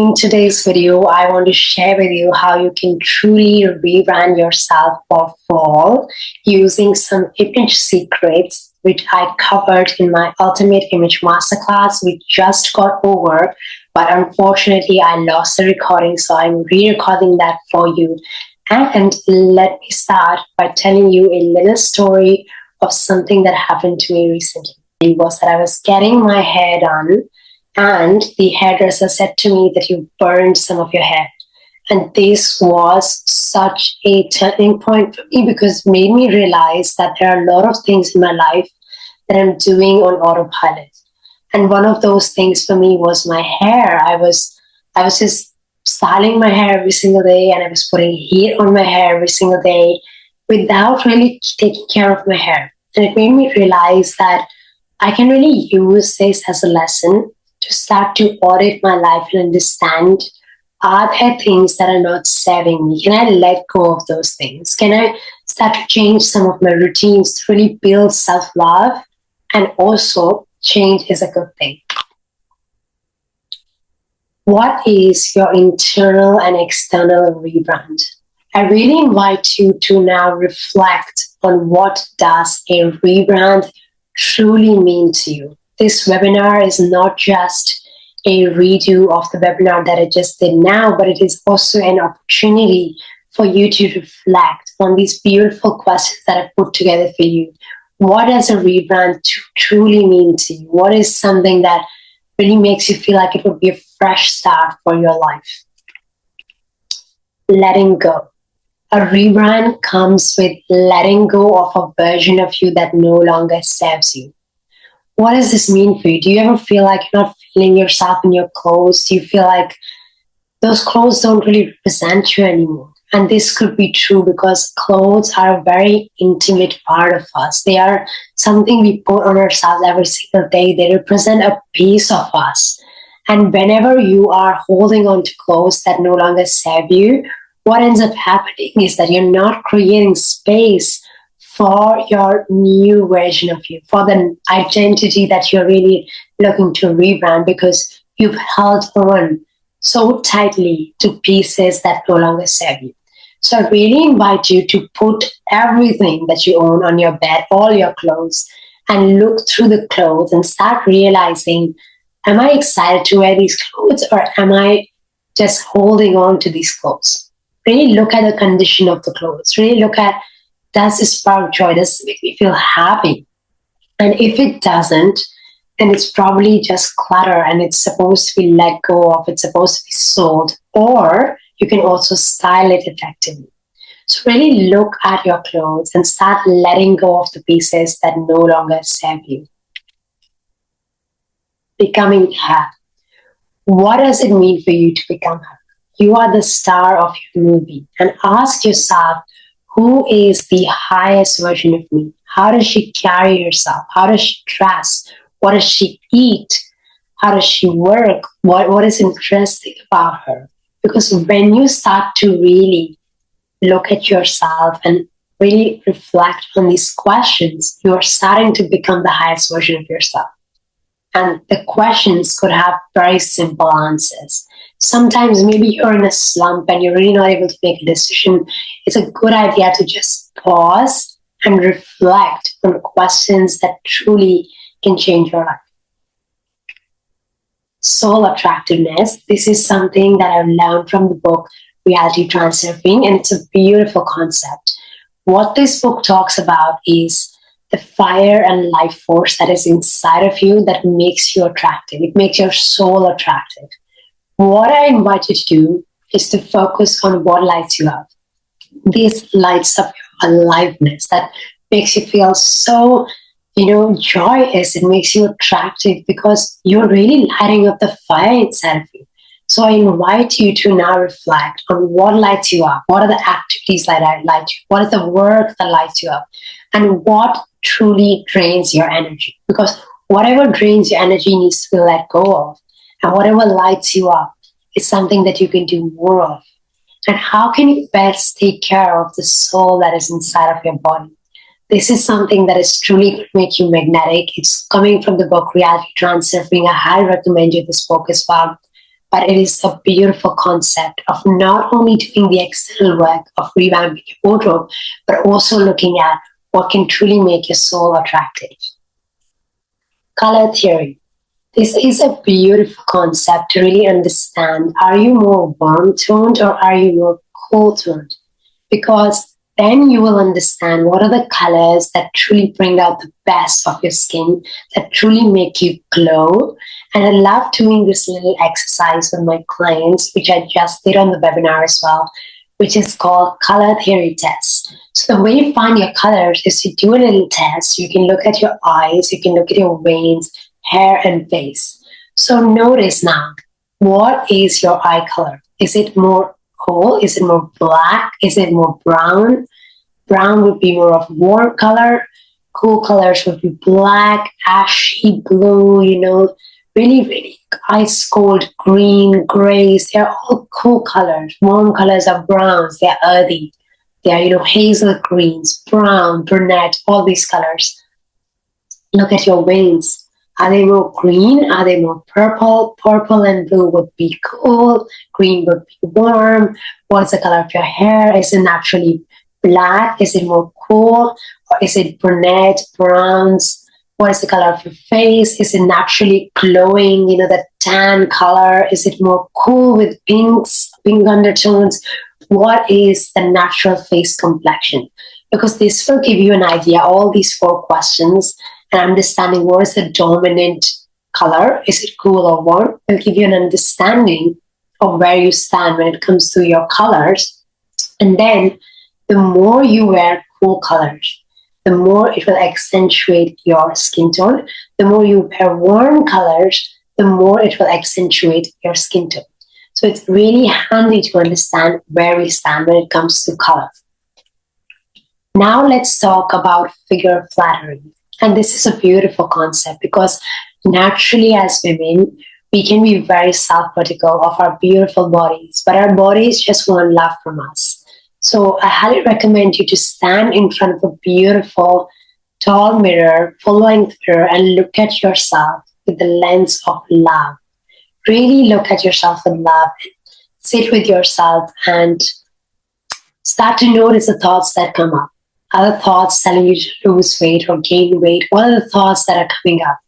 In today's video, I want to share with you how you can truly rebrand yourself for fall using some image secrets, which I covered in my Ultimate Image Masterclass, which just got over. But unfortunately, I lost the recording, so I'm re-recording that for you. And let me start by telling you a little story of something that happened to me recently. It was that I was getting my hair done, and the hairdresser said to me that you burned some of your hair. And this was such a turning point for me because it made me realize that there are a lot of things in my life that I'm doing on autopilot. And one of those things for me was my hair. I was just styling my hair every single day, and I was putting heat on my hair every single day without really taking care of my hair. And it made me realize that I can really use this as a lesson to start to audit my life and understand, are there things that are not serving me? Can I let go of those things? Can I start to change some of my routines to really build self-love? And also, change is a good thing. What is your internal and external rebrand? I really invite you to now reflect on what does a rebrand truly mean to you. This webinar is not just a redo of the webinar that I just did now, but it is also an opportunity for you to reflect on these beautiful questions that I put together for you. What does a rebrand truly mean to you? What is something that really makes you feel like it would be a fresh start for your life? Letting go. A rebrand comes with letting go of a version of you that no longer serves you. What does this mean for you? Do you ever feel like you're not feeling yourself in your clothes? Do you feel like those clothes don't really represent you anymore? And this could be true because clothes are a very intimate part of us. They are something we put on ourselves every single day. They represent a piece of us. And whenever you are holding on to clothes that no longer serve you, what ends up happening is that you're not creating space for your new version of you, for the identity that you're really looking to rebrand, because you've held on so tightly to pieces that no longer serve you. So I really invite you to put everything that you own on your bed, all your clothes, and look through the clothes and start realizing, am I excited to wear these clothes, or am I just holding on to these clothes? Really look at the condition of the clothes. Really look at, does it spark joy? Does it make me feel happy? And if it doesn't, then it's probably just clutter and it's supposed to be let go of. It's supposed to be sold. Or you can also style it effectively. So really look at your clothes and start letting go of the pieces that no longer serve you. Becoming her. What does it mean for you to become her? You are the star of your movie. And ask yourself, who is the highest version of me? How does she carry herself? How does she dress? What does she eat? How does she work? What is interesting about her? Because when you start to really look at yourself and really reflect on these questions, you are starting to become the highest version of yourself. And the questions could have very simple answers. Sometimes maybe you're in a slump and you're really not able to make a decision. It's a good idea to just pause and reflect on questions that truly can change your life. Soul attractiveness. This is something that I've learned from the book Reality Transurfing, and it's a beautiful concept. What this book talks about is the fire and life force that is inside of you that makes you attractive. It makes your soul attractive. What I invite you to do is to focus on what lights you up. This lights up your aliveness that makes you feel so, joyous. It makes you attractive because you're really lighting up the fire inside of you. So I invite you to now reflect on what lights you up. What are the activities that light you? What is the work that lights you up? And what truly drains your energy? Because whatever drains your energy needs to be let go of. And whatever lights you up is something that you can do more of. And how can you best take care of the soul that is inside of your body? This is something that is truly going to make you magnetic. It's coming from the book Reality Transurfing. I highly recommend you this book as well. but it is a beautiful concept of not only doing the external work of revamping your wardrobe, but also looking at what can truly make your soul attractive. Color theory. This is a beautiful concept to really understand. Are you more warm toned or are you more cool toned? Because then you will understand what are the colors that truly bring out the best of your skin, that truly make you glow. And I love doing this little exercise with my clients, which I just did on the webinar as well, which is called color theory test. So the way you find your colors is you do a little test. You can look at your eyes, you can look at your veins, hair, and face. So notice now, what is your eye color? Is it more cool? Is it more black? Is it more brown? Brown would be more of warm color. Cool colors would be black, ashy blue, really, really ice cold green, grays. They're all cool colors. Warm colors are browns. They're earthy. They are, hazel greens, brown, brunette, all these colors. Look at your veins. Are they more green? Are they more purple? Purple and blue would be cool. Green would be warm. What's the color of your hair? Is it naturally black? Is it more cool? Or is it brunette, browns? What is the color of your face? Is it naturally glowing? The tan color? Is it more cool with pinks, pink undertones? What is the natural face complexion? Because this will give you an idea, all these 4 questions, and understanding what is the dominant color. Is it cool or warm? Will give you an understanding of where you stand when it comes to your colors. And then the more you wear cool colors, the more it will accentuate your skin tone. The more you wear warm colors, the more it will accentuate your skin tone. So it's really handy to understand where we stand when it comes to color. Now let's talk about figure flattery. And this is a beautiful concept because naturally as women, we can be very self-critical of our beautiful bodies, but our bodies just want love from us. So I highly recommend you to stand in front of a beautiful, tall mirror, full-length mirror, and look at yourself with the lens of love. Really look at yourself with love. Sit with yourself and start to notice the thoughts that come up. Other thoughts telling you to lose weight or gain weight? What are the thoughts that are coming up?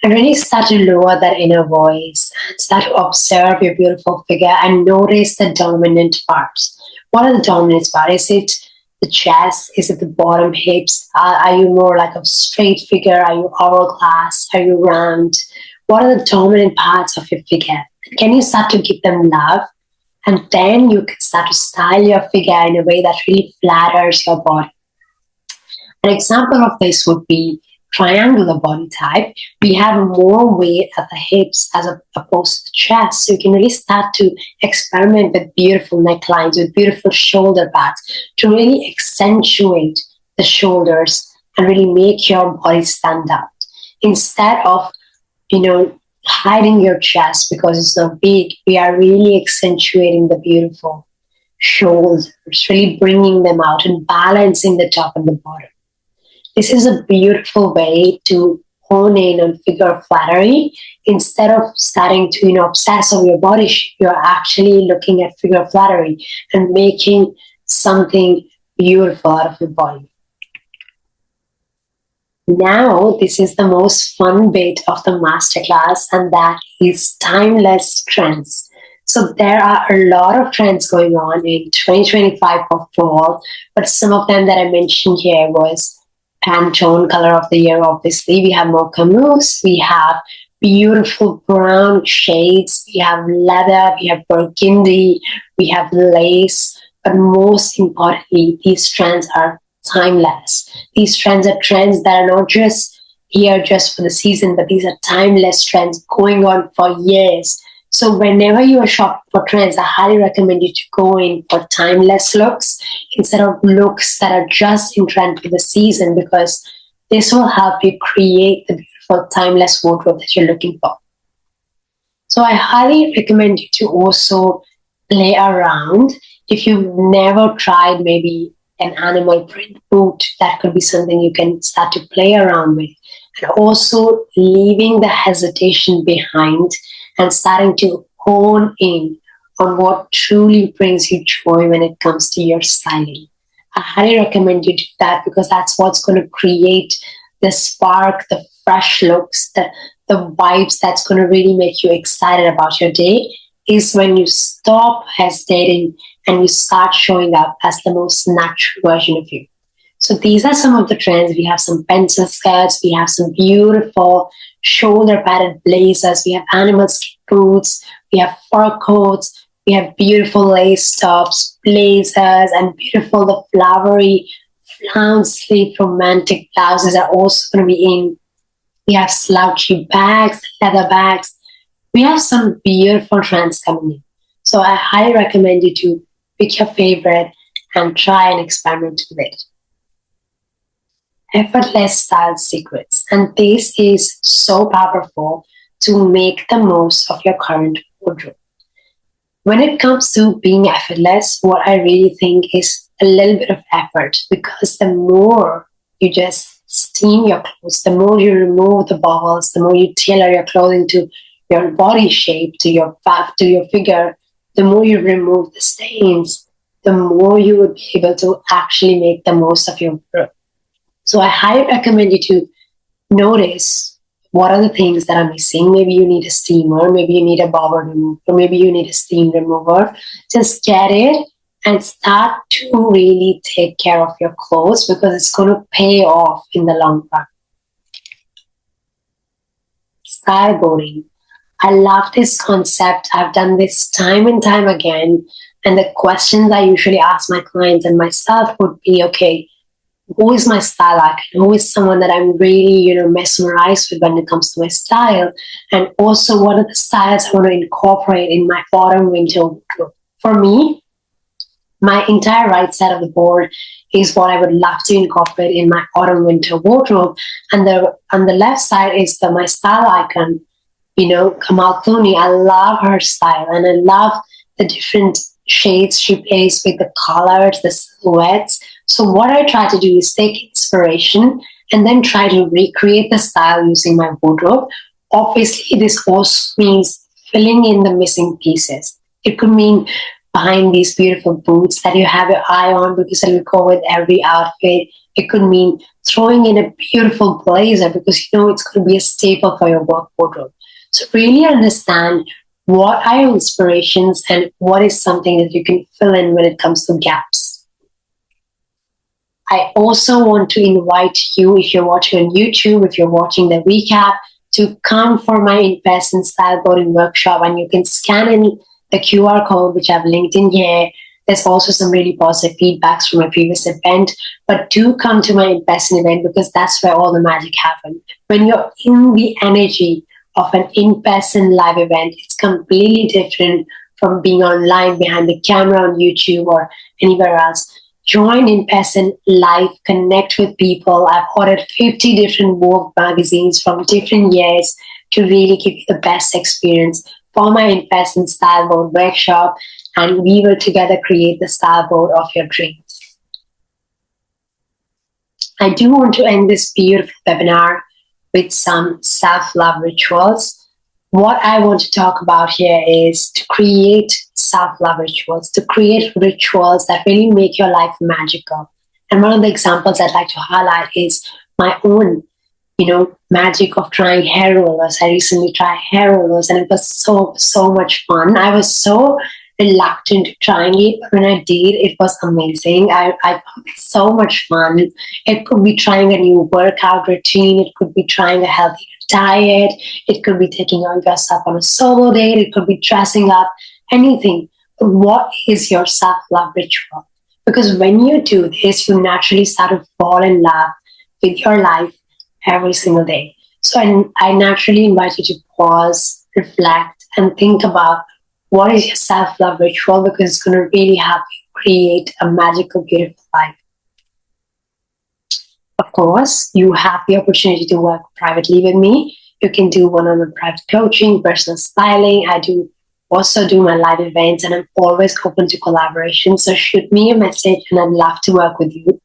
And really start to lower that inner voice and start to observe your beautiful figure and notice the dominant parts. What are the dominant parts? Is it the chest? Is it the bottom hips? Are you more like a straight figure? Are you hourglass? Are you round? What are the dominant parts of your figure? Can you start to give them love? And then you can start to style your figure in a way that really flatters your body. An example of this would be triangular body type. We have more weight at the hips as opposed to the chest. So you can really start to experiment with beautiful necklines, with beautiful shoulder pads to really accentuate the shoulders and really make your body stand out. Instead of, hiding your chest because it's so big, we are really accentuating the beautiful shoulders, really bringing them out and balancing the top and the bottom. This is a beautiful way to hone in on figure flattery. Instead of starting to, obsess over your body shape, you're actually looking at figure flattery and making something beautiful out of your body. Now, this is the most fun bit of the masterclass, and that is timeless trends. So there are a lot of trends going on in 2025 for fall, but some of them that I mentioned here was Pantone color of the year. Obviously, we have mocha mousse, we have beautiful brown shades, we have leather, we have burgundy, we have lace, but most importantly, these trends are timeless. These trends are trends that are not just here just for the season, but these are timeless trends going on for years. So whenever you are shopping for trends, I highly recommend you to go in for timeless looks instead of looks that are just in trend for the season, because this will help you create the beautiful timeless wardrobe that you're looking for. So I highly recommend you to also play around. If you've never tried maybe an animal print boot, that could be something you can start to play around with. And also leaving the hesitation behind and starting to hone in on what truly brings you joy when it comes to your styling. I highly recommend you do that because that's what's going to create the spark, the fresh looks, the vibes that's going to really make you excited about your day is when you stop hesitating and you start showing up as the most natural version of you. So these are some of the trends. We have some pencil skirts, we have some beautiful shoulder padded blazers, we have animal skin boots, we have fur coats, we have beautiful lace tops, blazers, and beautiful the flowery flounce sleeve romantic blouses are also going to be in. We have slouchy bags, leather bags. We have some beautiful trends coming in. So I highly recommend you to pick your favorite and try and experiment with it. Effortless style secrets. And this is so powerful to make the most of your current wardrobe. When it comes to being effortless, what I really think is a little bit of effort because the more you just steam your clothes, the more you remove the bubbles, the more you tailor your clothing to your body shape, to your fat, to your figure, the more you remove the stains, the more you would be able to actually make the most of your wardrobe. So I highly recommend you to notice what are the things that are missing. Maybe you need a steamer, maybe you need a bobber remover, maybe you need a steam remover. Just get it and start to really take care of your clothes because it's going to pay off in the long run. Style boarding. I love this concept. I've done this time and time again. And the questions I usually ask my clients and myself would be, okay, who is my style icon? Who is someone that I'm really, mesmerized with when it comes to my style? And also, what are the styles I want to incorporate in my autumn winter wardrobe? For me, my entire right side of the board is what I would love to incorporate in my autumn winter wardrobe. And on the left side is my style icon, Kamal Clooney. I love her style and I love the different shades she plays with the colors, the silhouettes. So what I try to do is take inspiration and then try to recreate the style using my wardrobe. Obviously, this also means filling in the missing pieces. It could mean buying these beautiful boots that you have your eye on because it will go with every outfit. It could mean throwing in a beautiful blazer because it's going to be a staple for your work wardrobe. So really understand what are your inspirations and what is something that you can fill in when it comes to gaps. I also want to invite you, if you're watching on YouTube, if you're watching the recap, to come for my in-person style boarding workshop, and you can scan in the QR code, which I've linked in here. There's also some really positive feedbacks from my previous event, but do come to my in-person event because that's where all the magic happens. When you're in the energy of an in-person live event, it's completely different from being online behind the camera on YouTube or anywhere else. Join in person live, connect with people. I've ordered 50 different Vogue magazines from different years to really give you the best experience for my in-person style board workshop, and we will together create the style board of your dreams. I do want to end this beautiful webinar with some self-love rituals. What I want to talk about here is to create self-love rituals, to create rituals that really make your life magical. And one of the examples I'd like to highlight is my own, magic of trying hair rollers. I recently tried hair rollers and it was so much fun. I was so reluctant to trying it, but when I did, it was amazing. I thought it's so much fun. It could be trying a new workout routine. It could be trying a healthier diet. It could be taking yourself on a solo date. It could be dressing up, anything. What is your self-love ritual? Because when you do this, you naturally start to fall in love with your life every single day. So I naturally invite you to pause, reflect, and think about what is your self-love ritual, because it's going to really help you create a magical, beautiful life. Of course, you have the opportunity to work privately with me. You can do one-on-one private coaching, personal styling. I also do my live events, and I'm always open to collaboration. So shoot me a message and I'd love to work with you.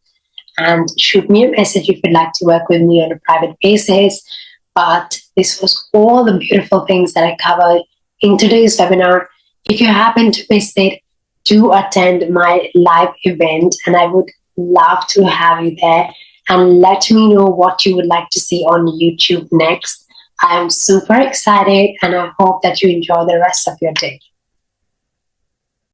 And shoot me a message if you'd like to work with me on a private basis. But this was all the beautiful things that I covered in today's webinar. If you happen to miss it, do attend my live event, and I would love to have you there. And let me know what you would like to see on YouTube next. I am super excited, and I hope that you enjoy the rest of your day.